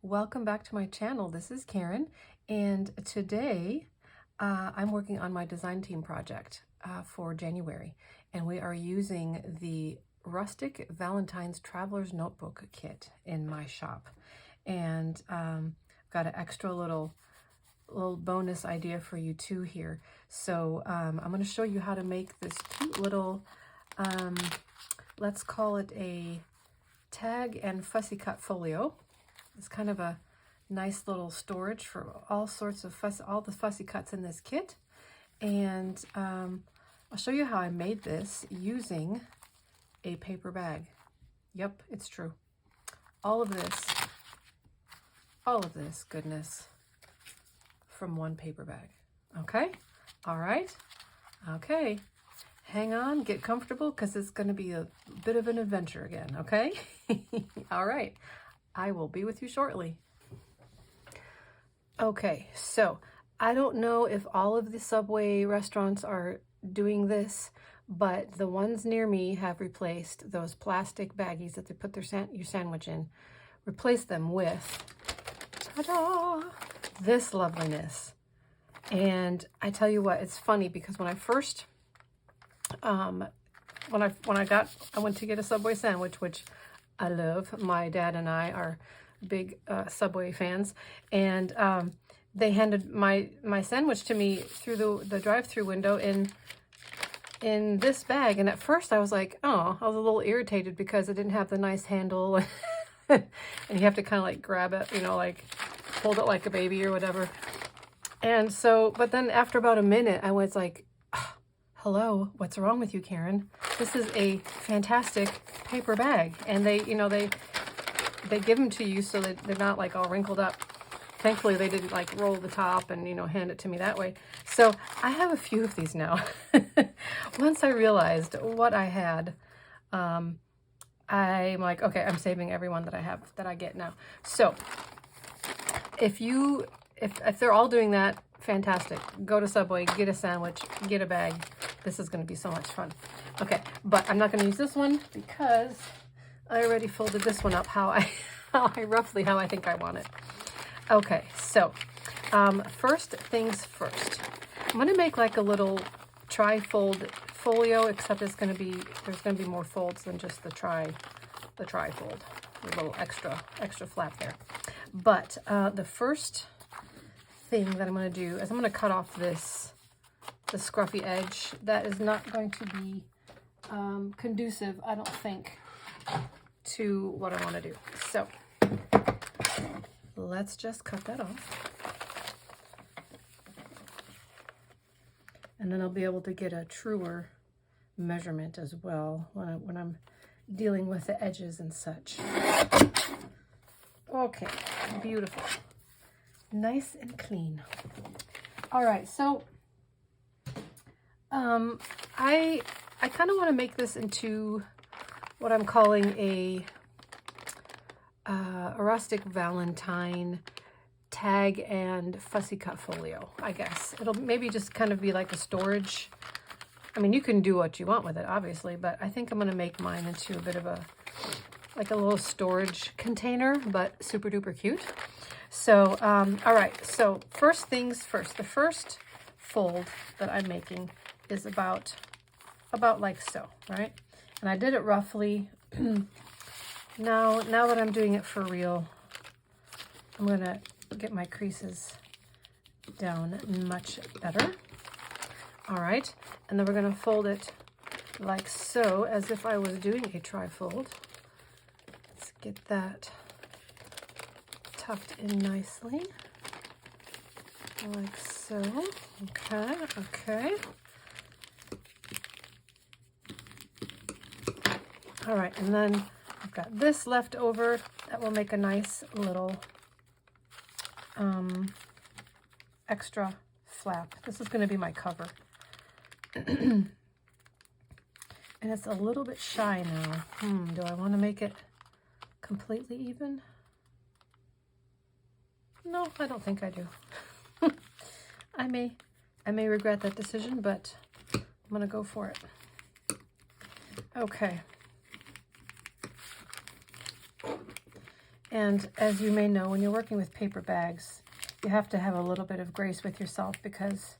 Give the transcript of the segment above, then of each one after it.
Welcome back to my channel. This is Karin, and today I'm working on my design team project for January, and we are using the Rustic Valentine's Traveler's Notebook Kit in my shop. And got an extra little bonus idea for you too here. So I'm going to show you how to make this cute little, let's call it a tag and fussy cut folio. It's kind of a nice little storage for all sorts of all the fussy cuts in this kit. And I'll show you how I made this using a paper bag. Yep, it's true. All of this goodness from one paper bag. Okay, all right, okay. Hang on, get comfortable, because it's going to be a bit of an adventure again, okay? All right. I will be with you shortly. Okay, so I don't know if all of the Subway restaurants are doing this, but the ones near me have replaced those plastic baggies that they put your sandwich in, replace them with, ta-da, this loveliness. And I tell you what, it's funny because when I first, I went to get a Subway sandwich, which I love. My dad and I are big Subway fans, and they handed my sandwich to me through the drive-through window in this bag. And at first I was like, oh, I was a little irritated because it didn't have the nice handle, and you have to kind of like grab it, you know, like hold it like a baby or whatever. And so, but then after about a minute, I was like, hello, what's wrong with you, Karin? This is a fantastic paper bag, and they give them to you so that they're not like all wrinkled up. Thankfully, they didn't like roll the top and, you know, hand it to me that way. So I have a few of these now. Once I realized what I had, I'm like, okay, I'm saving every one that I have, that I get now. So if they're all doing that, fantastic. Go to Subway, get a sandwich, get a bag. This is going to be so much fun. Okay, but I'm not going to use this one because I already folded this one up how I think I want it. Okay, so first things first. I'm going to make like a little tri-fold folio, except there's going to be more folds than just the tri-fold. A little extra flap there. But the first thing that I'm going to do is I'm going to cut off the scruffy edge. That is not going to be conducive, I don't think, to what I want to do. So let's just cut that off. And then I'll be able to get a truer measurement as well when I'm dealing with the edges and such. Okay, beautiful. Nice and clean. All right, so I kind of want to make this into what I'm calling a Rustic Valentine tag and fussy cut folio, I guess. It'll maybe just kind of be like a storage. I mean, you can do what you want with it, obviously, but I think I'm going to make mine into a bit of a little storage container, but super duper cute. So, all right, so first things first. The first fold that I'm making is about like so, right? And I did it roughly. Now that I'm doing it for real, I'm going to get my creases down much better. All right, and then we're going to fold it like so, as if I was doing a tri-fold. Let's get that tucked in nicely, like so. Okay. All right, and then I've got this left over that will make a nice little extra flap. This is going to be my cover. And it's a little bit shy now. Do I want to make it completely even? No, I don't think I do. I may regret that decision, but I'm going to go for it. Okay. And as you may know, when you're working with paper bags, you have to have a little bit of grace with yourself because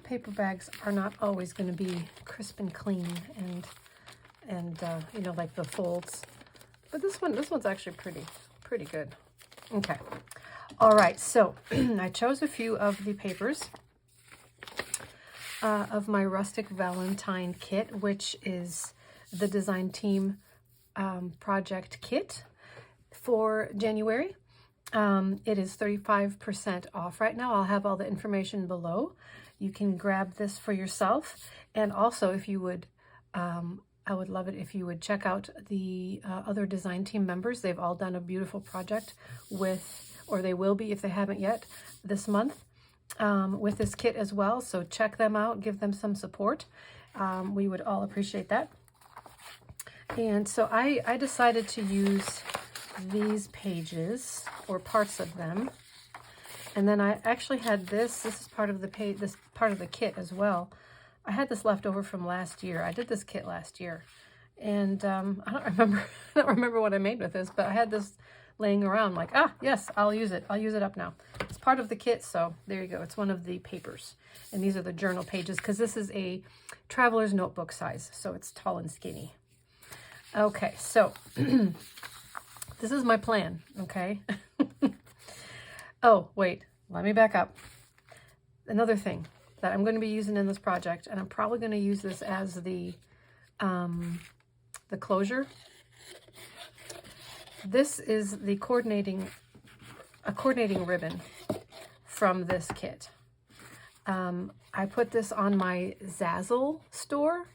paper bags are not always going to be crisp and clean and you know, like the folds. But this one's actually pretty good. Okay. All right. So I chose a few of the papers of my Rustic Valentine kit, which is the design team project kit for January. It is 35% off right now. I'll have all the information below. You can grab this for yourself. And also, if you would, I would love it if you would check out the other design team members. They've all done a beautiful project with, or they will be if they haven't yet, this month with this kit as well. So check them out, give them some support. We would all appreciate that. And so I decided to use these pages or parts of them, and then I actually had this is part of the page, this part of the kit as well. I had this left over from last year. I did this kit last year, and I don't remember what I made with this, but I had this laying around like, yes, I'll use it up now. It's part of the kit, so there you go. It's one of the papers, and these are the journal pages because this is a traveler's notebook size, so it's tall and skinny. Okay, so this is my plan, okay? Oh, wait, let me back up. Another thing that I'm going to be using in this project, and I'm probably going to use this as the closure. This is the coordinating ribbon from this kit. I put this on my Zazzle store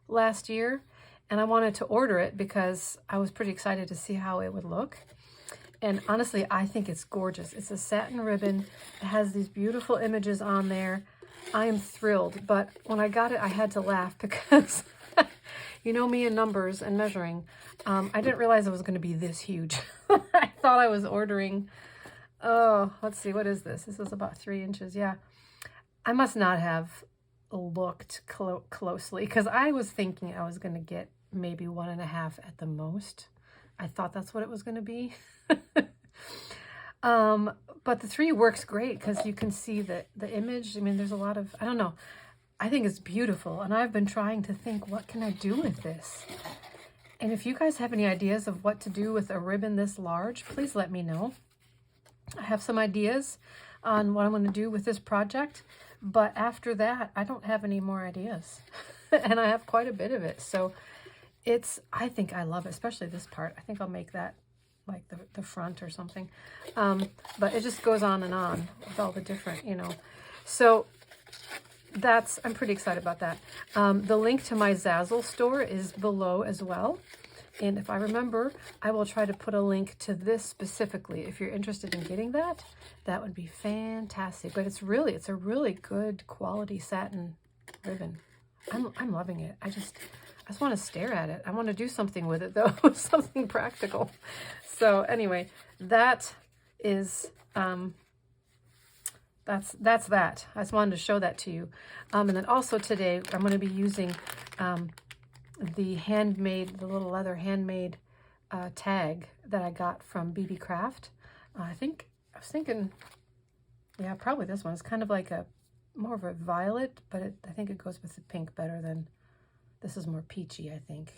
last year, and I wanted to order it because I was pretty excited to see how it would look. And honestly, I think it's gorgeous. It's a satin ribbon. It has these beautiful images on there. I am thrilled. But when I got it, I had to laugh because, you know me and numbers and measuring. I didn't realize it was going to be this huge. I thought I was ordering, let's see, what is this? This is about 3 inches. Yeah. I must not have looked closely because I was thinking I was going to get maybe 1.5 at the most. I thought that's what it was going to be. But the 3 works great because you can see the image. I mean, there's a lot of, I don't know. I think it's beautiful. And I've been trying to think, what can I do with this? And if you guys have any ideas of what to do with a ribbon this large, please let me know. I have some ideas on what I'm going to do with this project. But after that, I don't have any more ideas. And I have quite a bit of it. So I think I love it, especially this part. I think I'll make that like the front or something. But it just goes on and on with all the different, you know. So I'm pretty excited about that. The link to my Zazzle store is below as well. And if I remember, I will try to put a link to this specifically. If you're interested in getting that, that would be fantastic. But it's a really good quality satin ribbon. I'm loving it. I just want to stare at it. I want to do something with it though, something practical. So anyway, that is, that's that. I just wanted to show that to you. And then also today, I'm going to be using the little leather handmade tag that I got from BB Craft. I was thinking, yeah, probably this one. It's kind of like more of a violet, but I think it goes with the pink better than, this is more peachy, I think.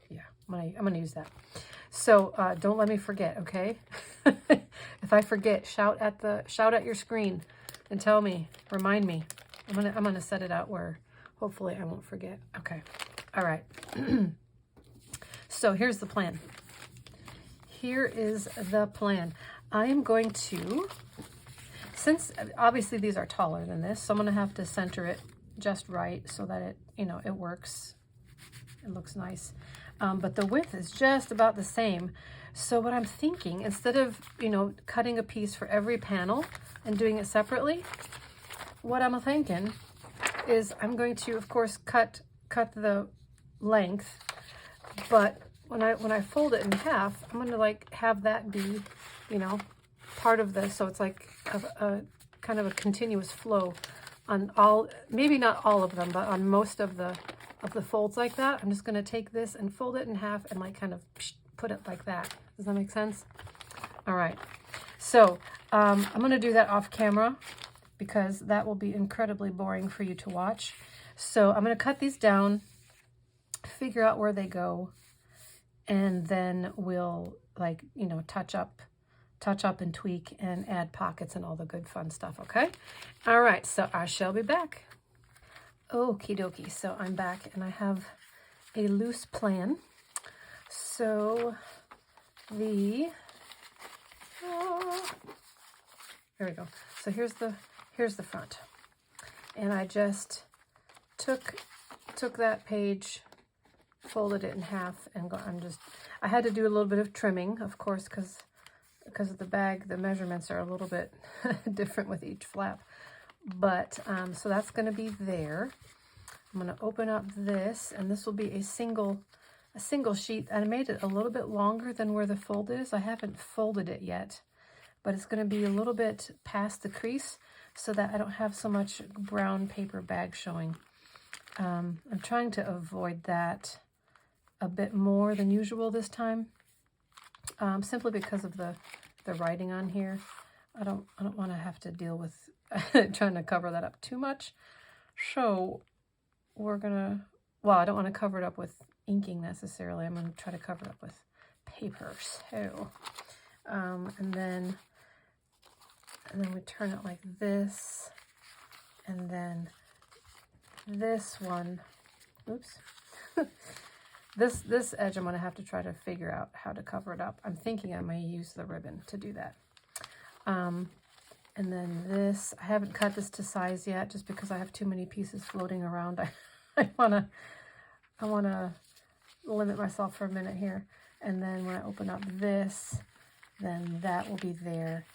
Yeah, I'm gonna use that. So don't let me forget, okay? If I forget, shout at your screen and tell me, remind me. I'm gonna set it out where hopefully I won't forget. Okay, all right. So here's the plan. Here is the plan. I am going to, since obviously these are taller than this, so I'm gonna have to center it just right so that it, you know, it works. It looks nice. But the width is just about the same. So what I'm thinking, instead of, you know, cutting a piece for every panel and doing it separately, what I'm thinking is I'm going to, of course, cut the length, but when I fold it in half, I'm going to like have that be, you know, part of this. So it's like a kind of a continuous flow on all, maybe not all of them, but on most of the folds like that. I'm just going to take this and fold it in half and like kind of put it like that. Does that make sense? All right. So I'm going to do that off camera because that will be incredibly boring for you to watch. So I'm going to cut these down, figure out where they go, and then we'll, like, you know, touch up and tweak and add pockets and all the good fun stuff, okay? All right, so I shall be back. Okie dokie, so I'm back and I have a loose plan. So there we go. So here's the front. And I just took that page, folded it in half, and I had to do a little bit of trimming, of course, because of the bag, the measurements are a little bit different with each flap. But, so that's going to be there. I'm going to open up this, and this will be a single sheet. I made it a little bit longer than where the fold is. I haven't folded it yet, but it's going to be a little bit past the crease so that I don't have so much brown paper bag showing. I'm trying to avoid that a bit more than usual this time, simply because of the writing on here. I don't want to have to deal with trying to cover that up too much. So we're gonna, well, I don't want to cover it up with inking necessarily. I'm going to try to cover it up with paper. So, and then we turn it like this, and then this one, oops, this edge I'm going to have to try to figure out how to cover it up. I'm thinking I may use the ribbon to do that. And then this, I haven't cut this to size yet just because I have too many pieces floating around. I wanna limit myself for a minute here. And then when I open up this, then that will be there.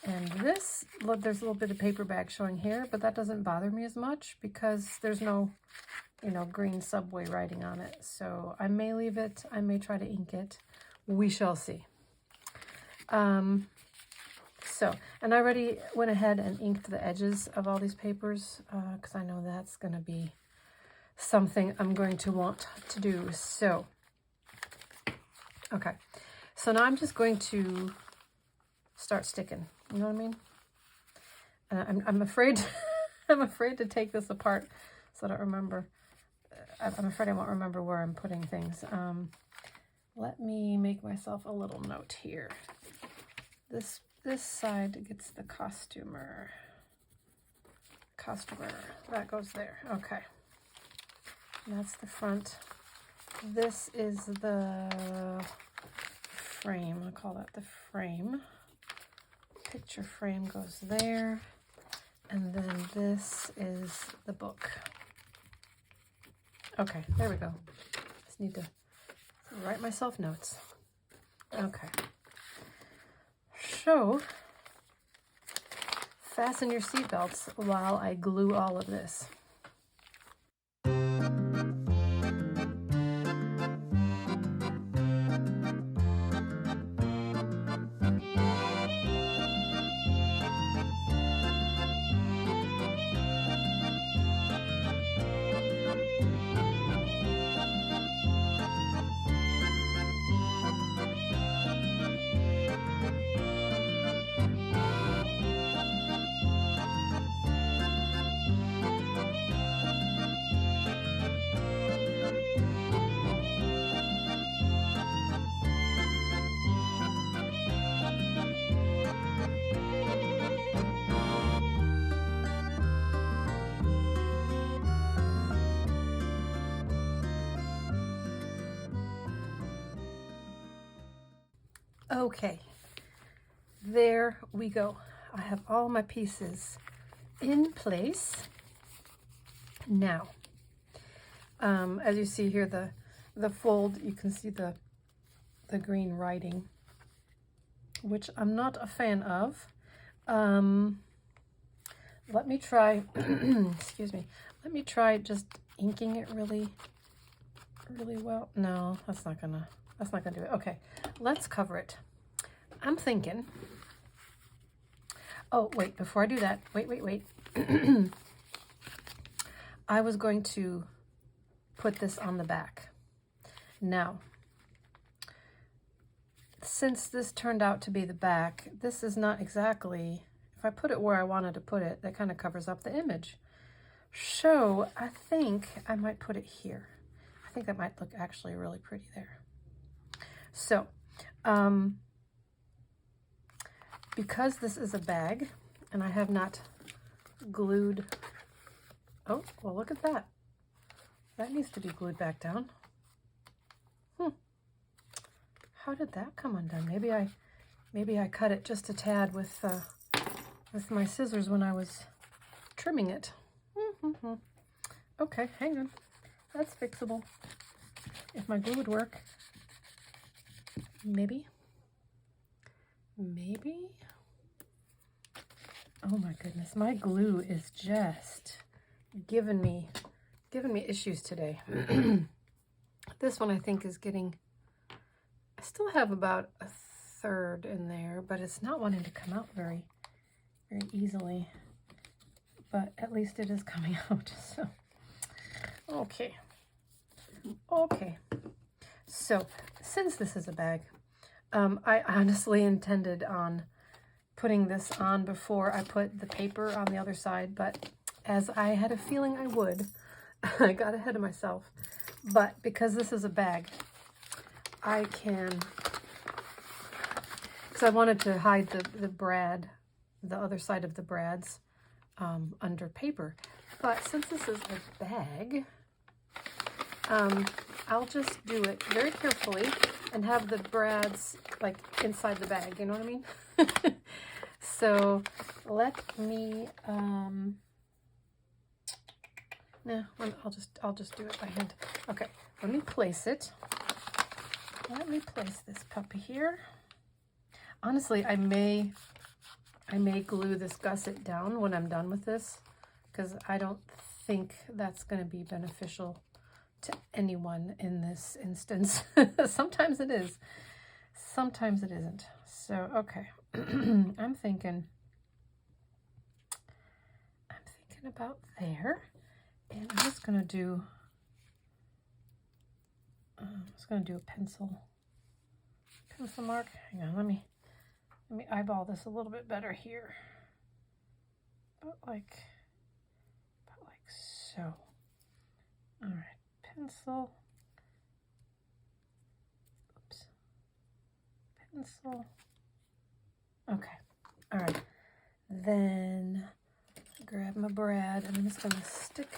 And this, look, there's a little bit of paper bag showing here, but that doesn't bother me as much because there's no, you know, green subway writing on it. So I may leave it, I may try to ink it. We shall see. So, and I already went ahead and inked the edges of all these papers because I know that's going to be something I'm going to want to do. So, okay. So now I'm just going to start sticking. You know what I mean? I'm afraid, I'm afraid to take this apart so I don't remember. I'm afraid I won't remember where I'm putting things. Let me make myself a little note here. This side gets the costumer. That goes there. Okay. And that's the front. This is the frame. I'll call that the frame. Picture frame goes there. And then this is the book. Okay, there we go. Just need to write myself notes. Okay. So, fasten your seatbelts while I glue all of this. Okay, there we go. I have all my pieces in place. Now, as you see here, the fold, you can see the green writing, which I'm not a fan of. Let me try, excuse me, let me try just inking it really well. No, that's not gonna do it. Okay, let's cover it. I'm thinking, oh, wait, before I do that, wait. I was going to put this on the back. Now, since this turned out to be the back, this is not exactly, if I put it where I wanted to put it, that kind of covers up the image. So I think I might put it here. I think that might look actually really pretty there. So, because this is a bag and I have not glued, oh, well, look at that. That needs to be glued back down. How did that come undone? Maybe I cut it just a tad with my scissors when I was trimming it. Okay, hang on. That's fixable. If my glue would work. Maybe. Oh my goodness, my glue is just giving me issues today. This one I think is getting, I still have about a third in there, but it's not wanting to come out very easily. But at least it is coming out. So, okay. So, since this is a bag, I honestly intended on putting this on before I put the paper on the other side, but as I had a feeling I would, I got ahead of myself. But because this is a bag, I can, because I wanted to hide the brad, the other side of the brads under paper. But since this is a bag, I'll just do it very carefully and have the brads like inside the bag, you know what I mean? So let me, I'll just do it by hand. Okay, let me place it. Let me place this puppy here. Honestly, I may glue this gusset down when I'm done with this, because I don't think that's going to be beneficial to anyone in this instance. Sometimes it is, sometimes it isn't. So, okay. I'm thinking about there, and I'm just going to do a pencil mark. Hang on, let me eyeball this a little bit better here. About like so. All right, pencil. Oops. Pencil. Okay. All right. Then grab my brad, and I'm just going to stick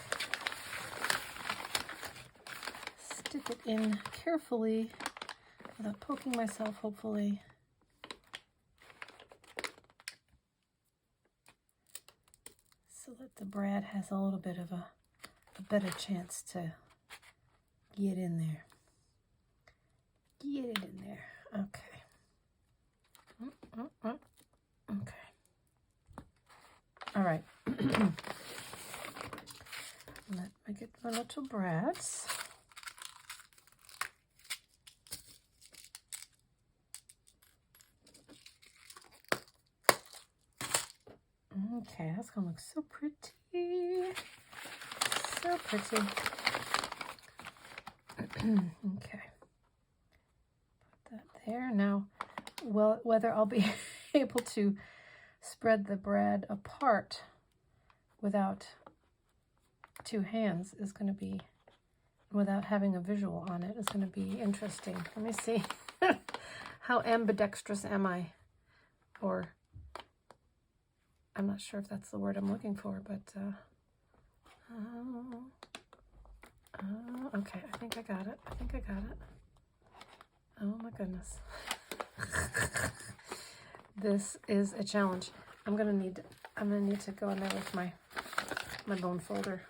it in carefully without poking myself, hopefully. So that the brad has a little bit of a better chance to get in there. Get it in there. Okay. Okay. All right. Let me get my little brads. Okay, that's gonna look so pretty. So pretty. Okay. Put that there. Now, well, whether I'll be able to spread the brad apart without two hands is going to be, without having a visual on it, is going to be interesting. Let me see. How ambidextrous am I? Or, I'm not sure if that's the word I'm looking for, but, okay, I think I got it. Oh my goodness. This is a challenge. I'm gonna need to go in there with my bone folder.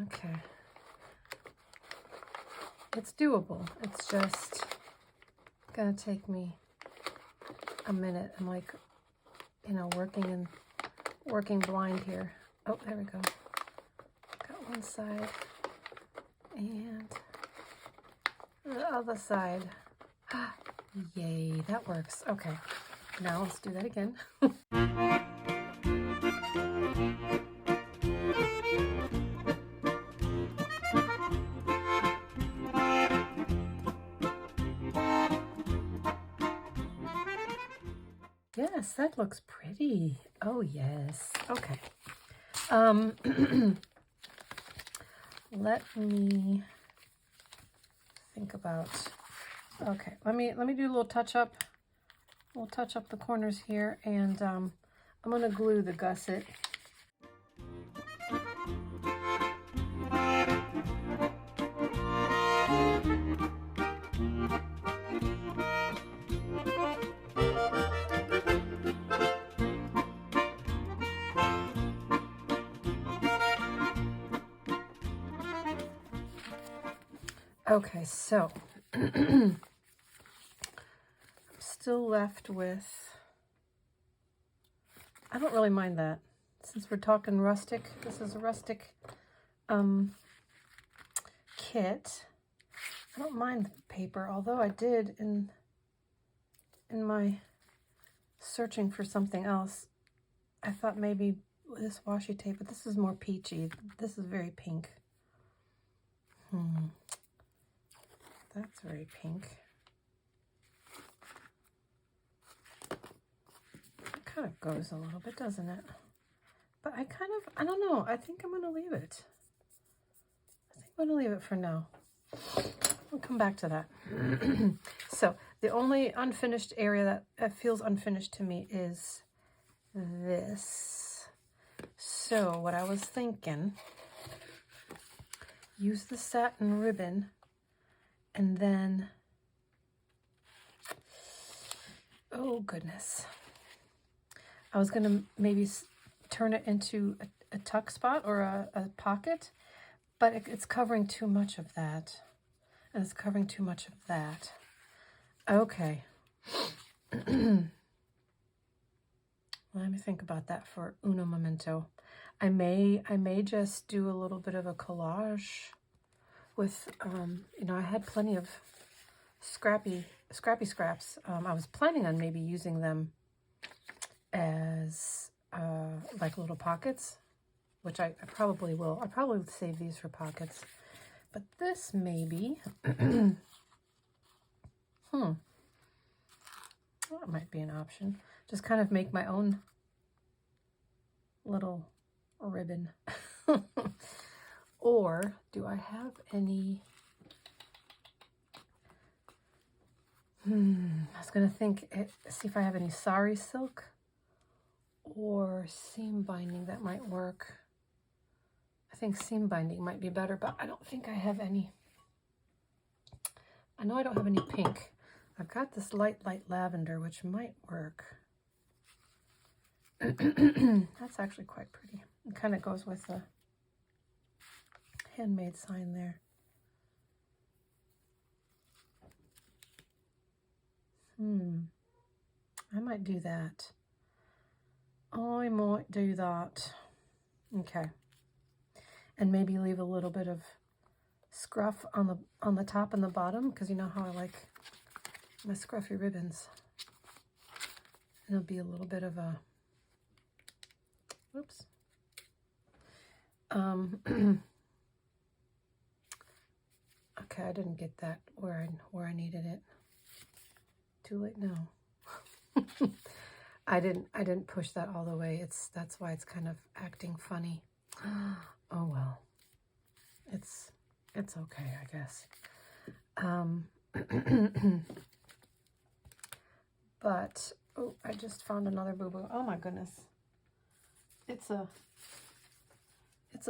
Okay. It's doable. It's just gonna take me a minute. I'm like, you know, working blind here. Oh, there we go. Got one side and the other side. Yay, that works. Okay, now let's do that again. Yes, that looks pretty. Oh, yes. Okay. Let me think about, okay, let me do a little touch up. We'll touch up the corners here, and I'm going to glue the gusset. Okay, so I'm still left with, I don't really mind that. Since we're talking rustic, this is a rustic kit. I don't mind the paper, although I did in my searching for something else, I thought maybe this washi tape, but this is more peachy. This is very pink. That's very pink. It kind of goes a little bit, doesn't it? But I don't know. I think I'm going to leave it. I think I'm going to leave it for now. We'll come back to that. So the only unfinished area that feels unfinished to me is this. So what I was thinking, use the satin ribbon, and then, oh goodness, I was gonna maybe turn it into a tuck spot or a pocket, but it's covering too much of that, and it's covering too much of that. Okay. Let me think about that for uno momento. I may just do a little bit of a collage with, you know, I had plenty of scrappy scraps. I was planning on maybe using them as like little pockets, which I probably will. I probably would save these for pockets, but this maybe, that might be an option. Just kind of make my own little ribbon. Or do I have any? I was gonna see if I have any sari silk or seam binding that might work. I think seam binding might be better, but I don't think I have any. I know I don't have any pink. I've got this light lavender, which might work. That's actually quite pretty. It kind of goes with the handmade sign there. I might do that. I might do that. Okay. And maybe leave a little bit of scruff on the top and the bottom, because you know how I like my scruffy ribbons. And it'll be a little bit of a, whoops. Okay, I didn't get that where I needed it. Too late now. I didn't push that all the way. That's why it's kind of acting funny. Oh well. It's okay, I guess. But oh, I just found another boo-boo. Oh my goodness. It's a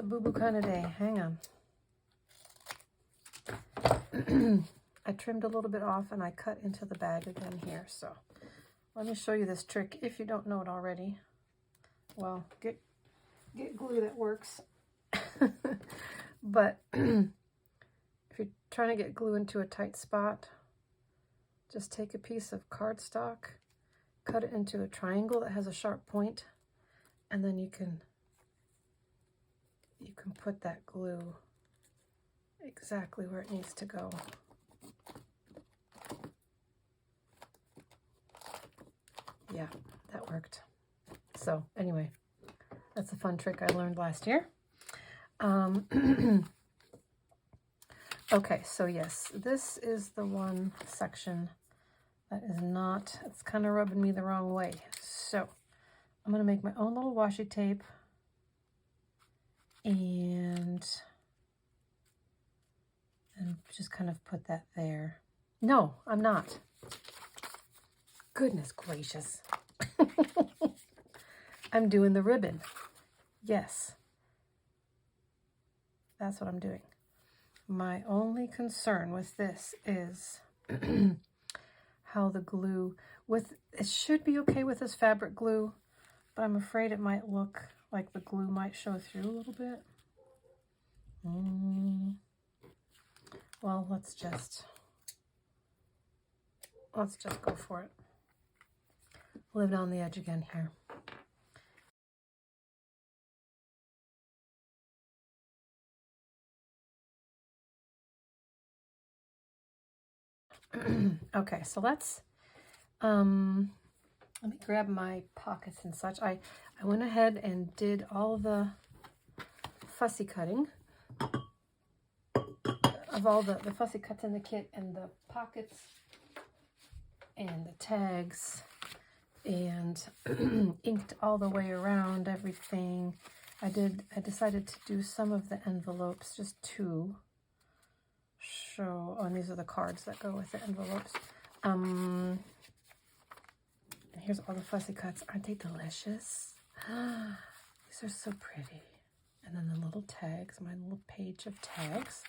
boo-boo kind of day. Hang on. I trimmed a little bit off and I cut into the bag again here. So let me show you this trick if you don't know it already. Well, get glue that works. But if you're trying to get glue into a tight spot, just take a piece of cardstock, cut it into a triangle that has a sharp point, and then you can put that glue exactly where it needs to go. Yeah, that worked. So anyway, that's a fun trick I learned last year. Okay, so yes, this is the one section That is not, it's kind of rubbing me the wrong way. So I'm going to make my own little washi tape and just kind of put that there. No, I'm not. Goodness gracious. I'm doing the ribbon. Yes. That's what I'm doing. My only concern with this is how the glue, it should be okay with this fabric glue, but I'm afraid it might look like the glue might show through a little bit. Well, let's just go for it. Live on the edge again here. Okay, so let me grab my pockets and such. I went ahead and did all the fussy cutting of all the fussy cuts in the kit, and the pockets and the tags, and inked all the way around everything. I decided to do some of the envelopes, just 2. And these are the cards that go with the envelopes. And here's all the fussy cuts. Aren't they delicious? These are so pretty. And then the little tags, my little page of tags.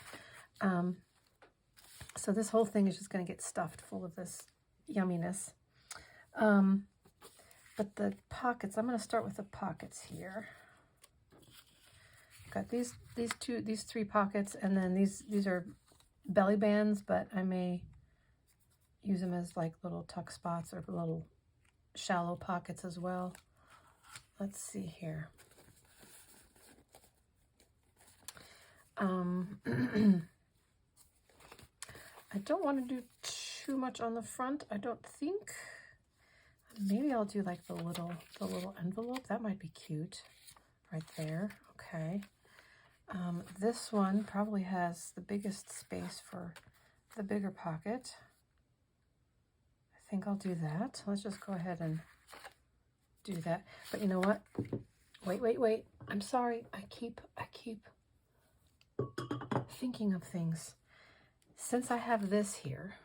So this whole thing is just going to get stuffed full of this yumminess. But the pockets, I'm going to start with the pockets here. I've got these 3 pockets, and then these are belly bands, but I may use them as like little tuck spots or little shallow pockets as well. Let's see here. I don't want to do too much on the front, I don't think. Maybe I'll do like the little envelope. That might be cute right there. Okay. This one probably has the biggest space for the bigger pocket. I think I'll do that. Let's just go ahead and do that. But you know what? Wait. I'm sorry. I keep thinking of things. Since I have this here,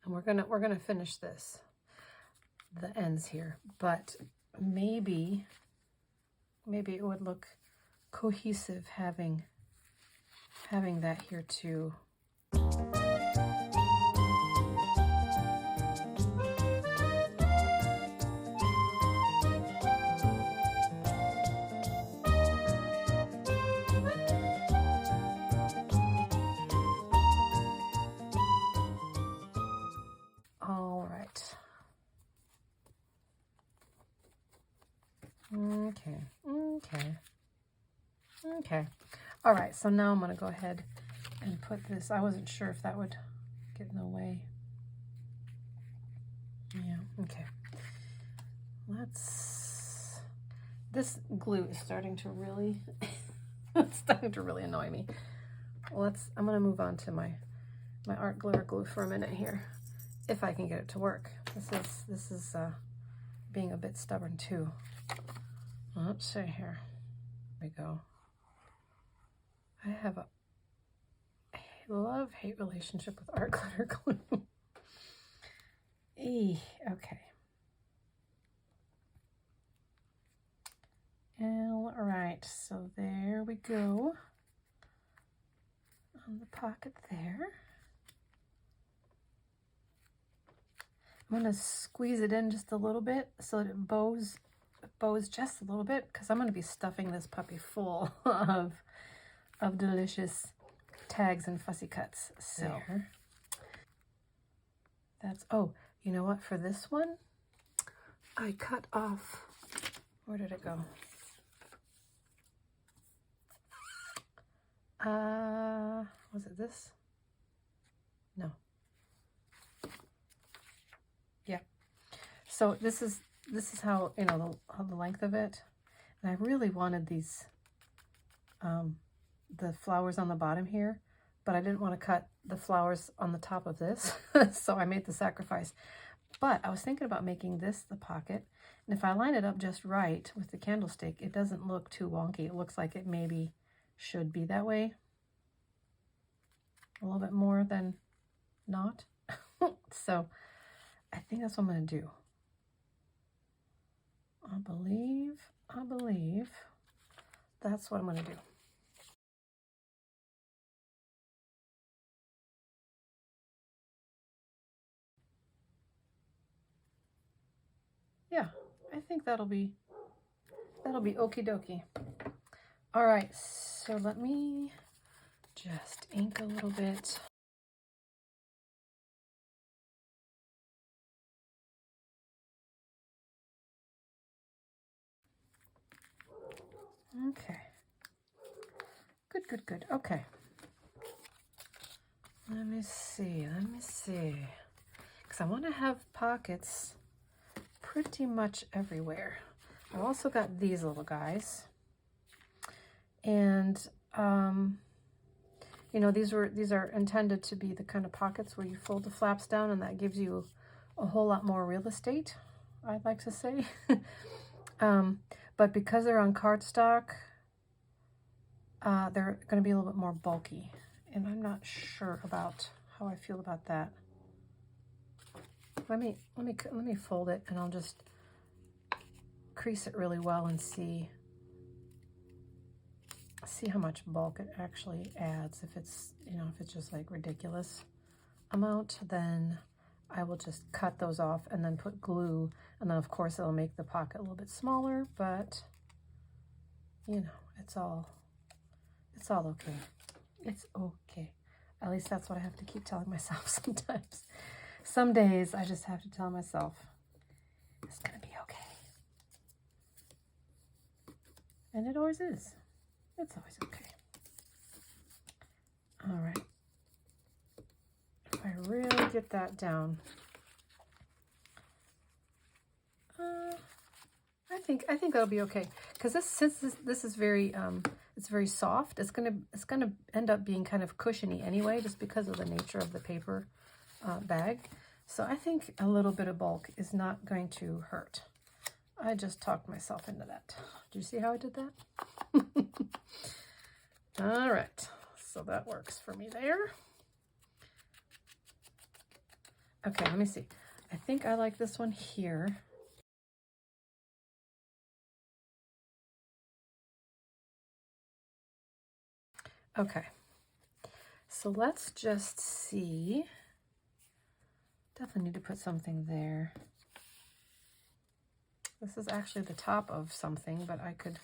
and we're gonna finish this, the ends here, but maybe it would look cohesive having that here too. All right. Okay. All right, so now I'm going to go ahead and put this. I wasn't sure if that would get in the way. Yeah, okay. This glue is starting to really, annoy me. I'm going to move on to my art glitter glue for a minute here, if I can get it to work. This is being a bit stubborn too. Let's see here. There we go. I have a love-hate relationship with art glitter glue. Okay. All right, so there we go. On the pocket there. I'm going to squeeze it in just a little bit so that it bows just a little bit, because I'm going to be stuffing this puppy full of delicious tags and fussy cuts. So that's, oh, you know what, for this one, I cut off, where did it go? Was it this? No. Yeah. So this is how, how the length of it. And I really wanted these, the flowers on the bottom here, but I didn't want to cut the flowers on the top of this, so I made the sacrifice. But I was thinking about making this the pocket, and if I line it up just right with the candlestick, it doesn't look too wonky. It looks like it maybe should be that way. A little bit more than not. So I think that's what I'm going to do. I believe that's what I'm going to do. Yeah, I think that'll be okie dokie. All right, so let me just ink a little bit. Okay. Good. Okay. Let me see. Because I want to have pockets pretty much everywhere. I've also got these little guys. And, you know, these are intended to be the kind of pockets where you fold the flaps down, and that gives you a whole lot more real estate, I'd like to say. But because they're on cardstock, they're going to be a little bit more bulky, and I'm not sure about how I feel about that. Let me fold it, and I'll just crease it really well and see how much bulk it actually adds. If it's, you know, if it's just like ridiculous amount, then I will just cut those off and then put glue, and then of course it'll make the pocket a little bit smaller, but you know, it's all okay. It's okay. At least that's what I have to keep telling myself sometimes. Some days I just have to tell myself it's gonna be okay. And it always is. It's always okay. All right. If I really get that down, I think that'll be okay. Because since this is very it's very soft, it's gonna end up being kind of cushiony anyway, just because of the nature of the paper bag. So I think a little bit of bulk is not going to hurt. I just talked myself into that. Do you see how I did that? All right, so that works for me there. Okay, let me see. I think I like this one here. Okay, so let's just see. Definitely need to put something there. This is actually the top of something, but I could,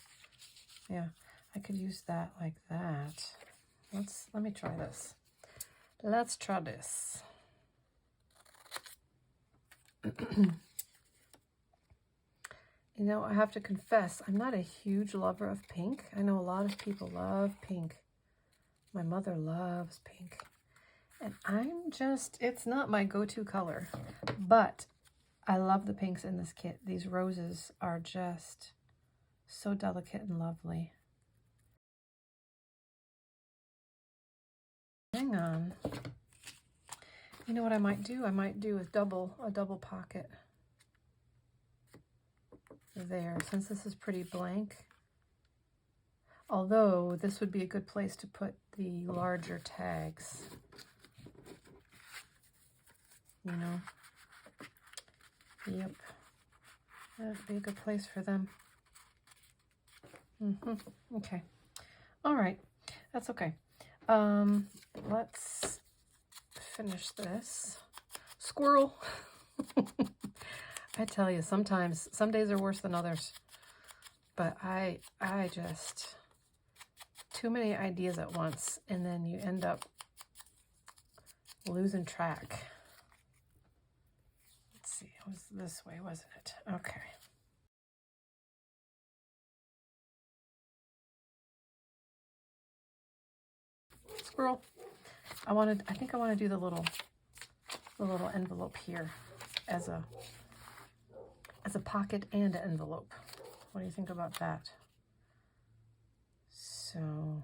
yeah, I could use that like that. Let me try this. Let's try this. You know, I have to confess, I'm not a huge lover of pink. I know a lot of people love pink. My mother loves pink. And I'm just, it's not my go-to color. But I love the pinks in this kit. These roses are just so delicate and lovely. Hang on. You know what I might do? I might do a double pocket there, since this is pretty blank. Although this would be a good place to put the larger tags. You know? Yep. That'd be a good place for them. Okay. All right. That's okay. Let's finish this. Squirrel. I tell you, sometimes, some days are worse than others. But I just, too many ideas at once, and then you end up losing track. Let's see, it was this way, wasn't it? Okay. Squirrel. I think I want to do the little envelope here as a pocket and an envelope. What do you think about that? So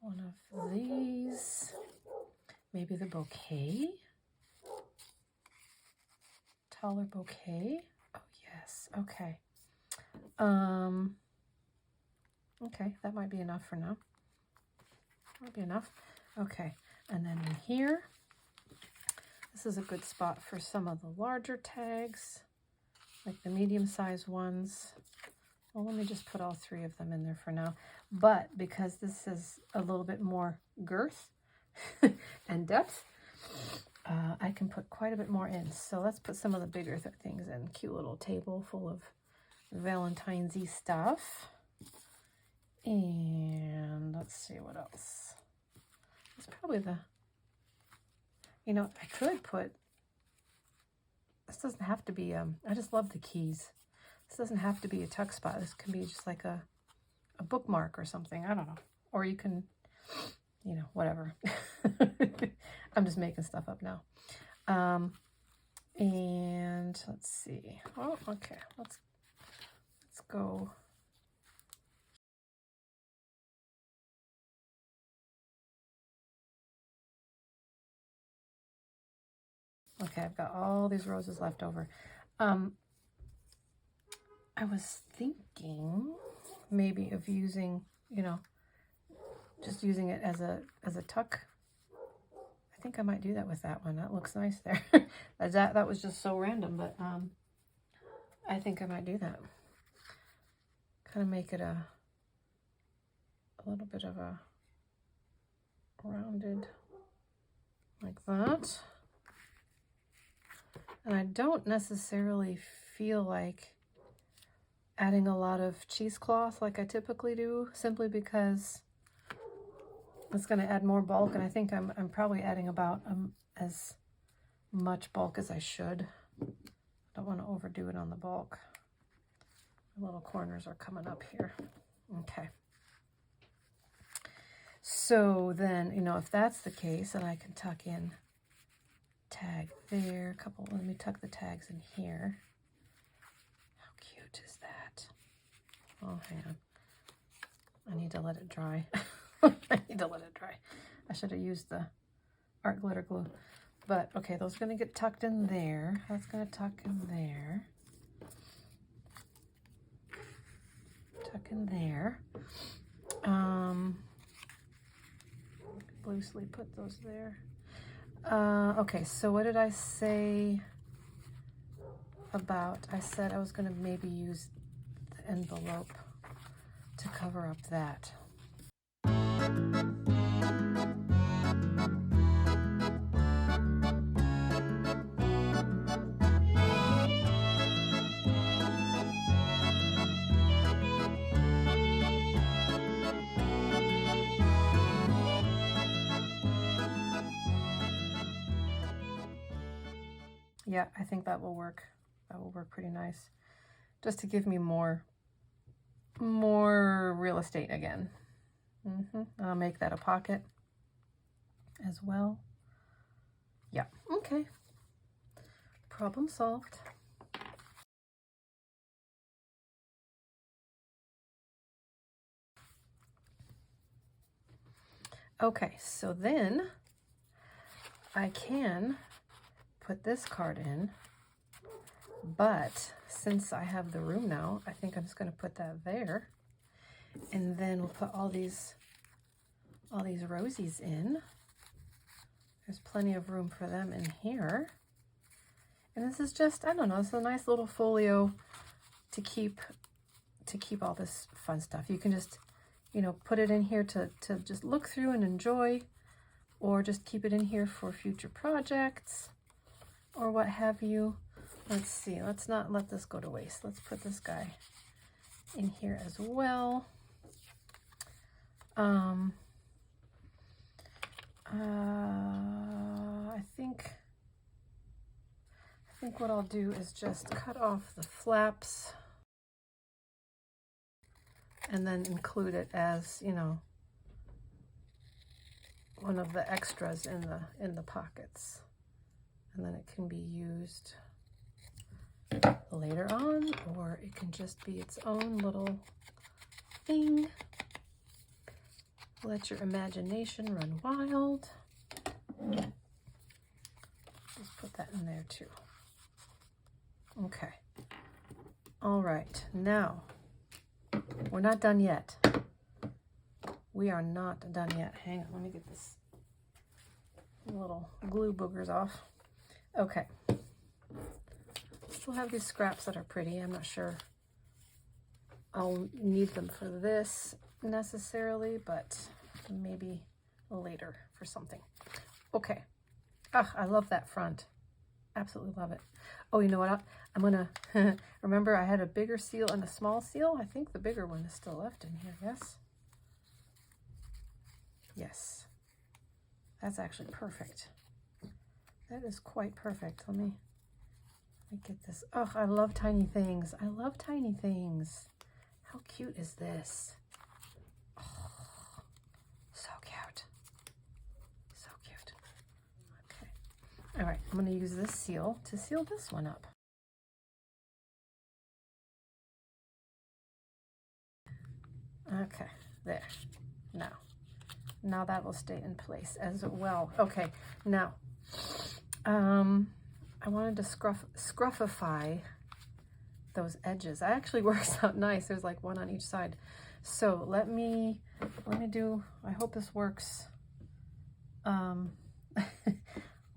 one of these. Maybe the bouquet. Taller bouquet. Oh yes, okay. Okay, that might be enough for now. Might be enough. Okay, and then in here, this is a good spot for some of the larger tags, like the medium-sized ones. Well, let me just put all 3 of them in there for now. But because this is a little bit more girth and depth, I can put quite a bit more in. So let's put some of the bigger things in. Cute little table full of Valentine's-y stuff. And let's see what else. It's probably the, you know, I could put, this doesn't have to be, I just love the keys. This doesn't have to be a tuck spot. This can be just like a bookmark or something. I don't know. Or you can, you know, whatever. I'm just making stuff up now. And let's see. Oh, okay. Let's go. Okay, I've got all these roses left over. I was thinking maybe of using, you know, just using it as a tuck. I think I might do that with that one. That looks nice there. that was just so random, but I think I might do that. Kind of make it a little bit of a rounded like that. And I don't necessarily feel like adding a lot of cheesecloth like I typically do, simply because it's going to add more bulk, and I think I'm probably adding about as much bulk as I should. I don't want to overdo it on the bulk. The little corners are coming up here. Okay. So then, you know, if that's the case, then I can tuck in tag there, a couple, let me tuck the tags in here. How cute is that? Oh, hang on. I need to let it dry. I need to let it dry. I should have used the art glitter glue. But, okay, those are going to get tucked in there. That's going to tuck in there. Tuck in there. Loosely put those there. Okay, so what did I say about, I said I was going to maybe use the envelope to cover up that. Yeah, I think that will work. That will work pretty nice. Just to give me more real estate again. I'll make that a pocket as well. Yeah, okay. Problem solved. Okay, so then I can put this card in, but since I have the room now, I think I'm just going to put that there, and then we'll put all these rosies in. There's plenty of room for them in here, and this is just, I don't know, it's a nice little folio to keep all this fun stuff. You can just, you know, put it in here to just look through and enjoy, or just keep it in here for future projects or what have you. Let's see, let's not let this go to waste. Let's put this guy in here as well. I think what I'll do is just cut off the flaps and then include it as, you know, one of the extras in the pockets, and then it can be used later on, or it can just be its own little thing. Let your imagination run wild. Just put that in there too. Okay. All right, now, we're not done yet. We are not done yet. Hang on, let me get this little glue boogers off. Okay. Still have these scraps that are pretty. I'm not sure I'll need them for this necessarily, but maybe later for something. Okay. Ah, I love that front. Absolutely love it. Oh, you know what? I'm gonna remember I had a bigger seal and a small seal. I think the bigger one is still left in here. Yes. Yes. That's actually perfect. That is quite perfect. Let me get this. Oh, I love tiny things. I love tiny things. How cute is this? Oh, so cute. So cute. Okay. All right, I'm going to use this seal to seal this one up. Okay, there. Now that will stay in place as well. Okay, now, I wanted to scruffify those edges. That actually works out nice. There's like one on each side. So let me do, I hope this works. Well,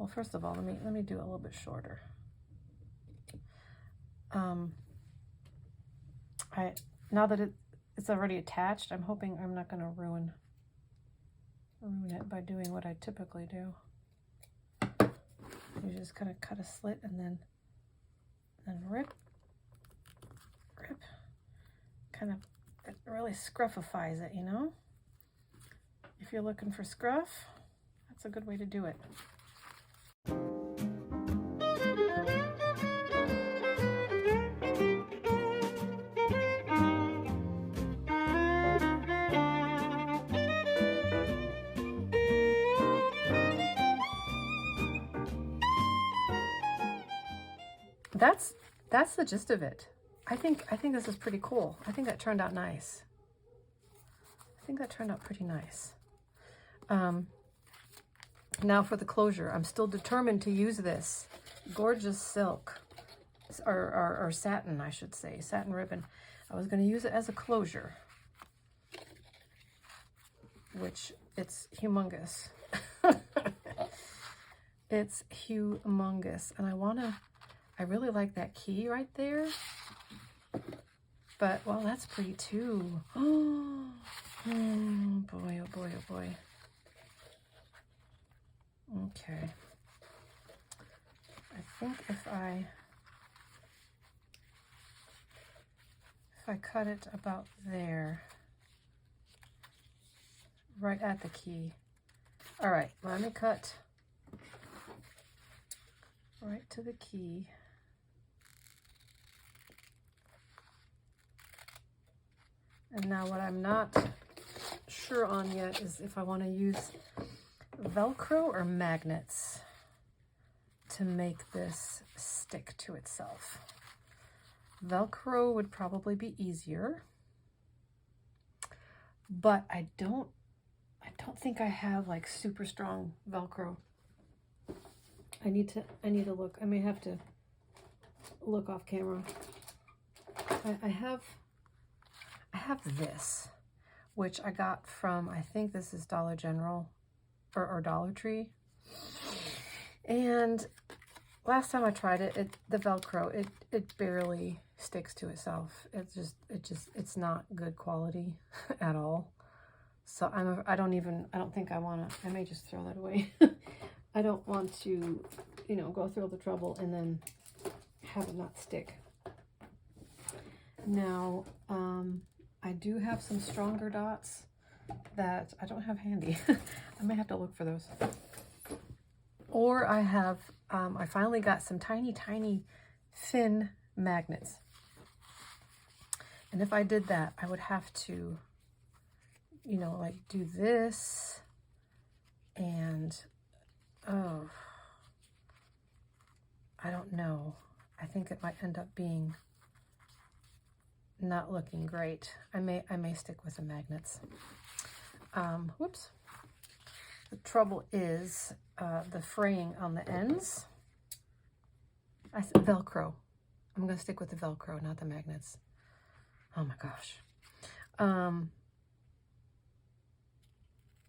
first of all, let me do it a little bit shorter. Now that it's already attached, I'm hoping I'm not going to ruin it by doing what I typically do. You just kind of cut a slit and then rip. Kind of, it really scruffifies it, you know? If you're looking for scruff, that's a good way to do it. That's the gist of it. I think this is pretty cool. I think that turned out nice. I think that turned out pretty nice. Now for the closure. I'm still determined to use this gorgeous silk, or satin, I should say, satin ribbon. I was going to use it as a closure, which it's humongous. It's humongous, and I really like that key right there. But, well, that's pretty too. Oh, boy, oh boy, oh boy. Okay. I think if I cut it about there, right at the key. All right, let me cut right to the key. And now what I'm not sure on yet is if I want to use Velcro or magnets to make this stick to itself. Velcro would probably be easier, but I don't think I have like super strong Velcro. I need to look. I may have to look off camera. I have this, which I got from, I think this is Dollar General or Dollar Tree. And last time I tried it, the Velcro, it barely sticks to itself. It's not good quality at all. So I don't think I want to, I may just throw that away. I don't want to, go through all the trouble and then have it not stick. Now, I do have some stronger dots that I don't have handy. I may have to look for those. Or I have, I finally got some tiny, tiny thin magnets. And if I did that, I would have to, like do this and, oh, I don't know. I think it might end up being not looking great. I may stick with the magnets. Whoops. The trouble is the fraying on the ends. I said Velcro. I'm going to stick with the Velcro, not the magnets. Oh my gosh.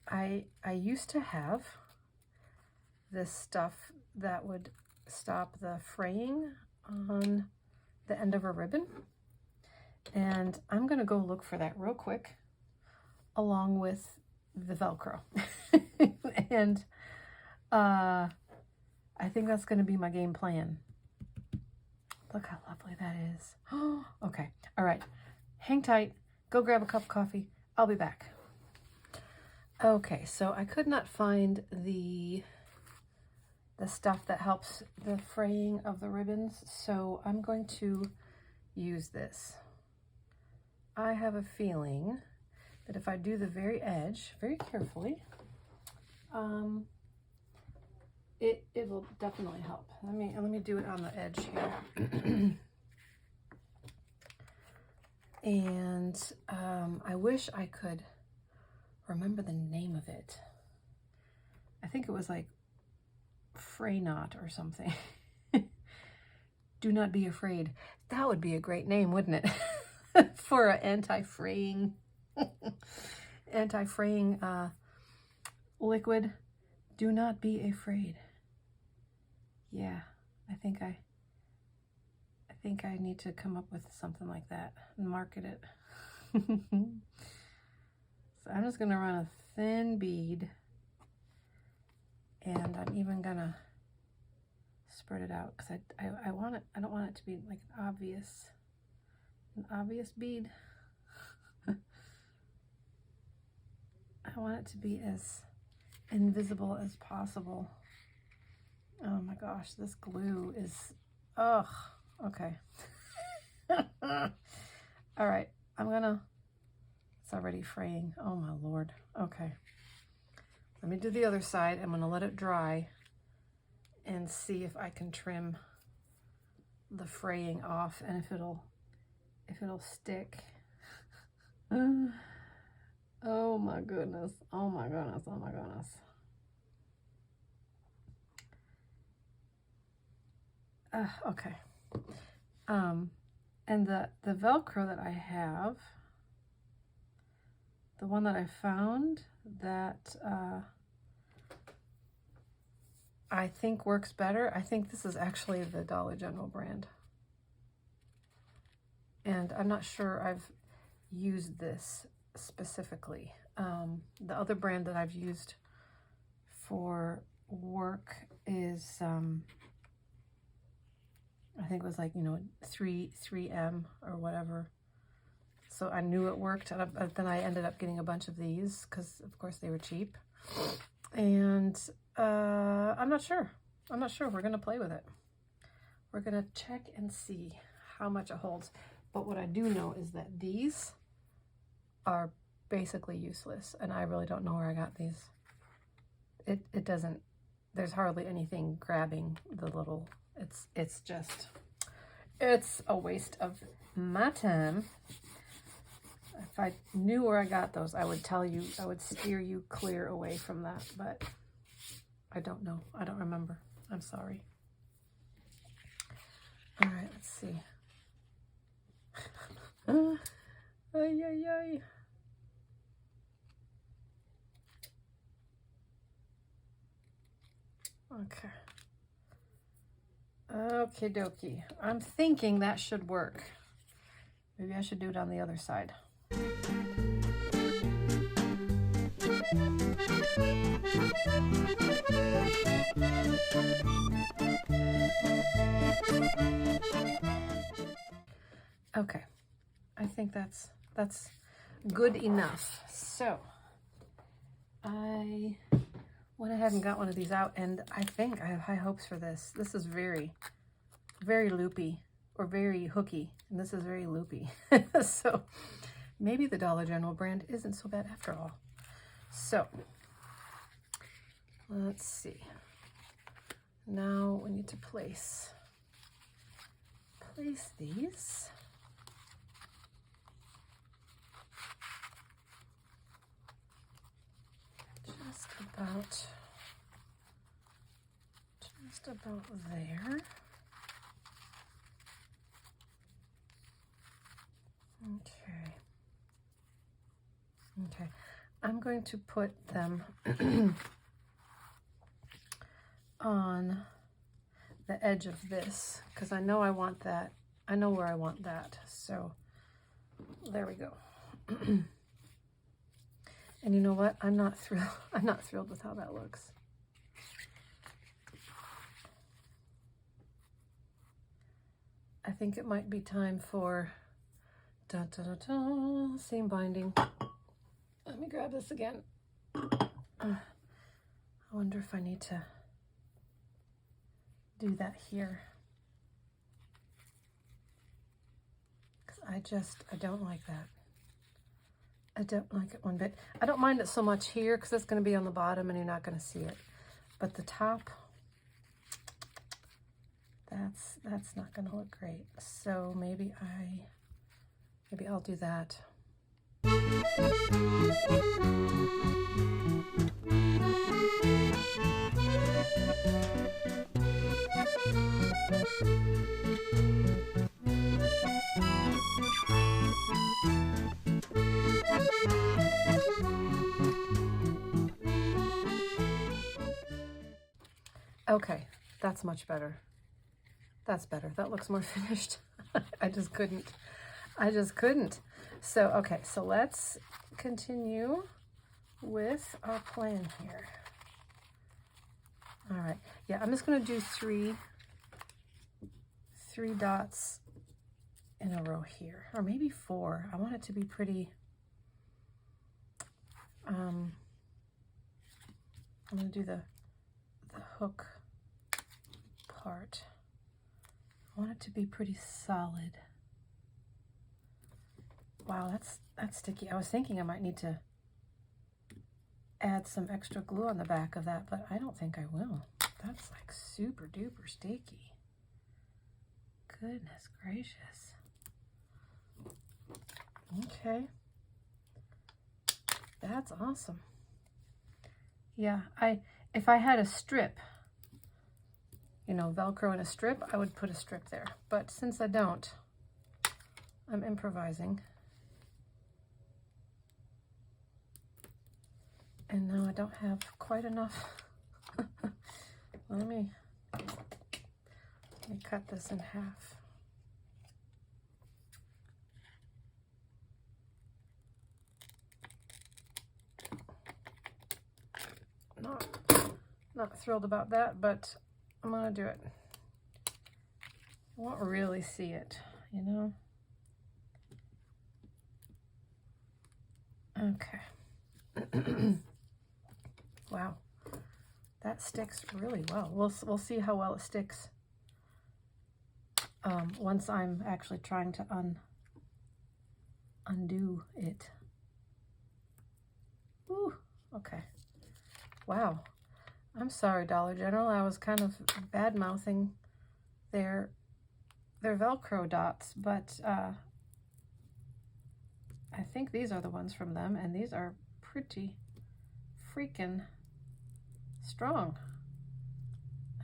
I used to have this stuff that would stop the fraying on the end of a ribbon. And I'm going to go look for that real quick, along with the Velcro. And I think that's going to be my game plan. Look how lovely that is. Okay. All right. Hang tight. Go grab a cup of coffee. I'll be back. Okay. So I could not find the stuff that helps the fraying of the ribbons. So I'm going to use this. I have a feeling that if I do the very edge very carefully, it will definitely help. Let me do it on the edge here. And I wish I could remember the name of it. I think it was like Fray Knot or something. Do not be afraid. That would be a great name, wouldn't it? For an anti-fraying liquid. Do not be afraid. Yeah, I think I need to come up with something like that and market it. So I'm just gonna run a thin bead, and I'm even gonna spread it out because I want it. I don't want it to be like an obvious bead. I want it to be as invisible as possible. Oh my gosh, this glue is, ugh, okay. All right, it's already fraying. Oh my Lord, okay. Let me do the other side. I'm gonna let it dry and see if I can trim the fraying off and if it'll stick. Oh my goodness, oh my goodness, oh my goodness. Okay. And the Velcro that I have, the one that I found that I think works better. I think this is actually the Dollar General brand. And I'm not sure I've used this specifically. The other brand that I've used for work is I think it was like, 3M or whatever. So I knew it worked. But then I ended up getting a bunch of these because, of course, they were cheap. And I'm not sure. We're going to play with it. We're going to check and see how much it holds. But what I do know is that these are basically useless. And I really don't know where I got these. It doesn't, there's hardly anything grabbing the little... It's a waste of my time. If I knew where I got those, I would tell you, I would steer you clear away from that, but I don't know. I don't remember. I'm sorry. All right, let's see. Ay, ay, ay. Okay. Okie dokie. I'm thinking that should work. Maybe I should do it on the other side. Okay. I think that's good enough. So I went ahead and got one of these out, and I think I have high hopes for this. This is very, very loopy, or very hooky, and this is very loopy. So maybe the Dollar General brand isn't so bad after all. So let's see. Now we need to place these. about there. Okay. Okay. I'm going to put them on the edge of this because I know I want that. I know where I want that. So there we go. And you know what? I'm not thrilled. I'm not thrilled with how that looks. I think it might be time for seam binding. Let me grab this again. I wonder if I need to do that here. Because I don't like that. I don't like it one bit. I don't mind it so much here because it's going to be on the bottom and you're not going to see it. But the top, that's not going to look great. So maybe I'll do that. Okay, that's much better. That's better. That looks more finished. I just couldn't. So, okay, so let's continue with our plan here. All right. Yeah, I'm just going to do three dots in a row here, or maybe 4. I want it to be pretty. I'm going to do the hook part. I want it to be pretty solid. Wow, that's sticky. I was thinking I might need to add some extra glue on the back of that, but I don't think I will. That's like super duper sticky. Goodness gracious. Okay. That's awesome. Yeah, if I had a strip, you know, Velcro in a strip, I would put a strip there. But since I don't, I'm improvising. And now I don't have quite enough. Let me cut this in half. Not thrilled about that, but I'm gonna do it. I won't really see it, you know? Okay. Wow, that sticks really well. We'll see how well it sticks once I'm actually trying to undo it. Ooh, okay. Wow. I'm sorry, Dollar General. I was kind of bad-mouthing their Velcro dots, but I think these are the ones from them, and these are pretty freaking strong.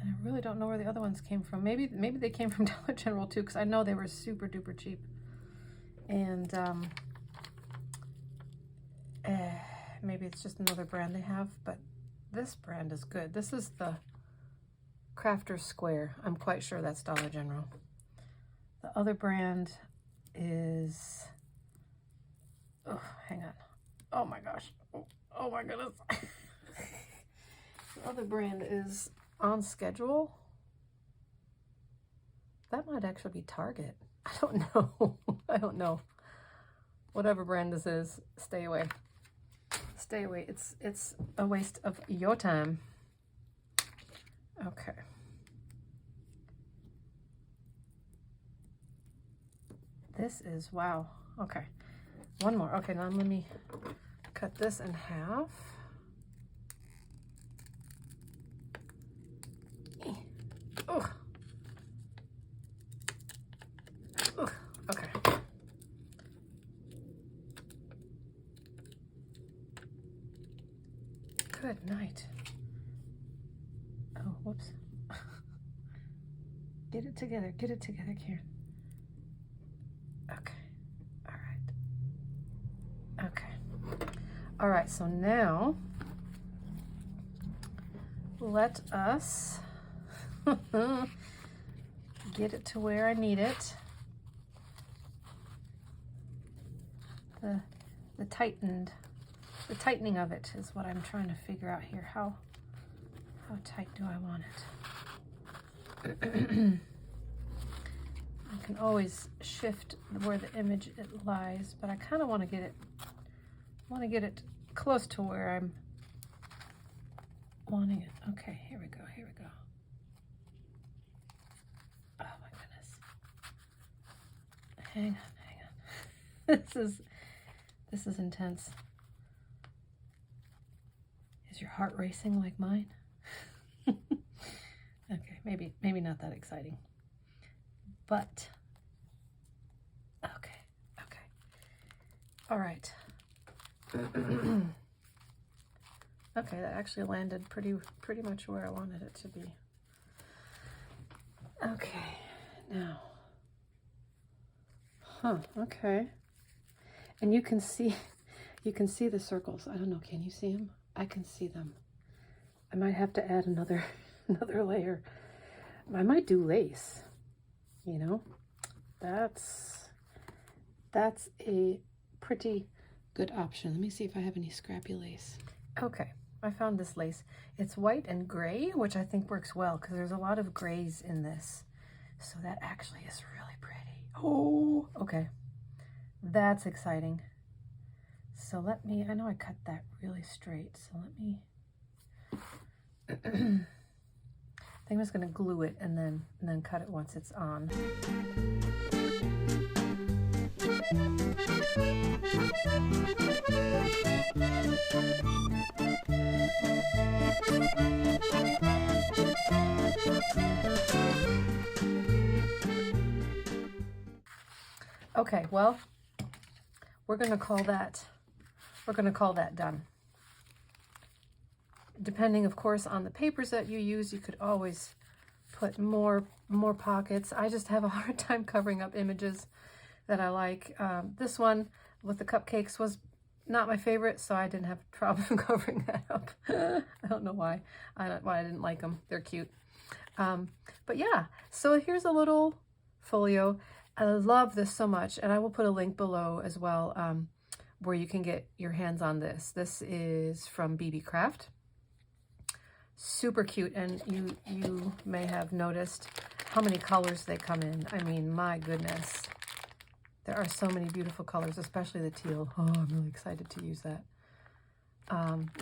And I really don't know where the other ones came from. Maybe they came from Dollar General too, because I know they were super duper cheap. And maybe it's just another brand they have, but this brand is good. This is the Crafter Square. I'm quite sure that's Dollar General. The other brand is, oh, hang on. Oh my gosh. Oh my goodness. The other brand is On Schedule. That might actually be Target. I don't know. I don't know. Whatever brand this is, stay away. Stay away. It's a waste of your time. Okay. This is, wow. Okay. One more. Okay, now let me cut this in half. Oh. Okay. good night. Oh, whoops. Get it together, Karen. Okay, all right. Okay. All right, so now let us get it to where I need it. The tightening of it is what I'm trying to figure out here. How tight do I want it? I can always shift where the image lies, but I kind of want to get it close to where I'm wanting it. Okay, here we go. Oh my goodness. Hang on. This is intense. Is your heart racing like mine? Okay, maybe not that exciting. But okay. All right. Okay, that actually landed pretty much where I wanted it to be. Okay, now. Okay. And you can see the circles. I don't know, can you see them? I can see them. I might have to add another layer. I might do lace, you know? That's a pretty good option. Let me see if I have any scrappy lace. Okay, I found this lace. It's white and gray, which I think works well because there's a lot of grays in this. So that actually is really pretty. Oh, okay. That's exciting. So I know I cut that really straight, so let me, I think I'm just gonna glue it and then cut it once it's on. Okay, well, we're gonna call that done. Depending, of course, on the papers that you use, you could always put more pockets. I just have a hard time covering up images that I like. This one with the cupcakes was not my favorite, so I didn't have a problem covering that up. I don't know why. I didn't like them. They're cute. But yeah, so here's a little folio. I love this so much, and I will put a link below as well where you can get your hands on this. This is from BB Craft. Super cute, and you may have noticed how many colors they come in. I mean, my goodness. There are so many beautiful colors, especially the teal. Oh, I'm really excited to use that.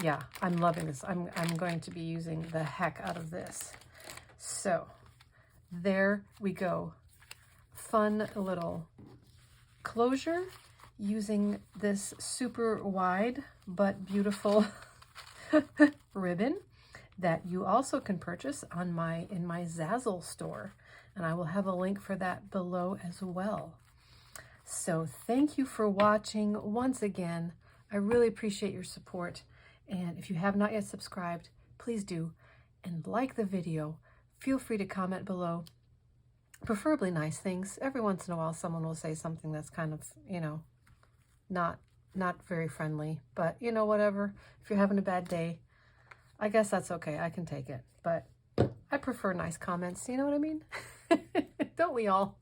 Yeah, I'm loving this. I'm going to be using the heck out of this. So there we go. Fun little closure using this super wide but beautiful ribbon that you also can purchase on in my Zazzle store, and I will have a link for that below as well. So thank you for watching once again. I really appreciate your support, and if you have not yet subscribed, please do, and like the video. Feel free to comment below, preferably nice things. Every once in a while someone will say something that's kind of, you know, not very friendly, but you know, whatever. If you're having a bad day, I guess that's okay. I can take it, but I prefer nice comments. You know what I mean? Don't we all?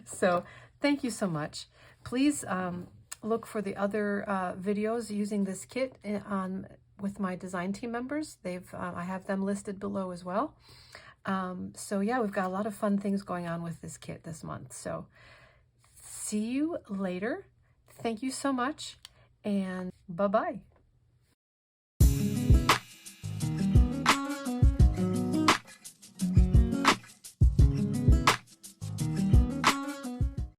So thank you so much. Please look for the other videos using this kit with my design team members. I have them listed below as well. So yeah, we've got a lot of fun things going on with this kit this month. So see you later. Thank you so much, and bye-bye.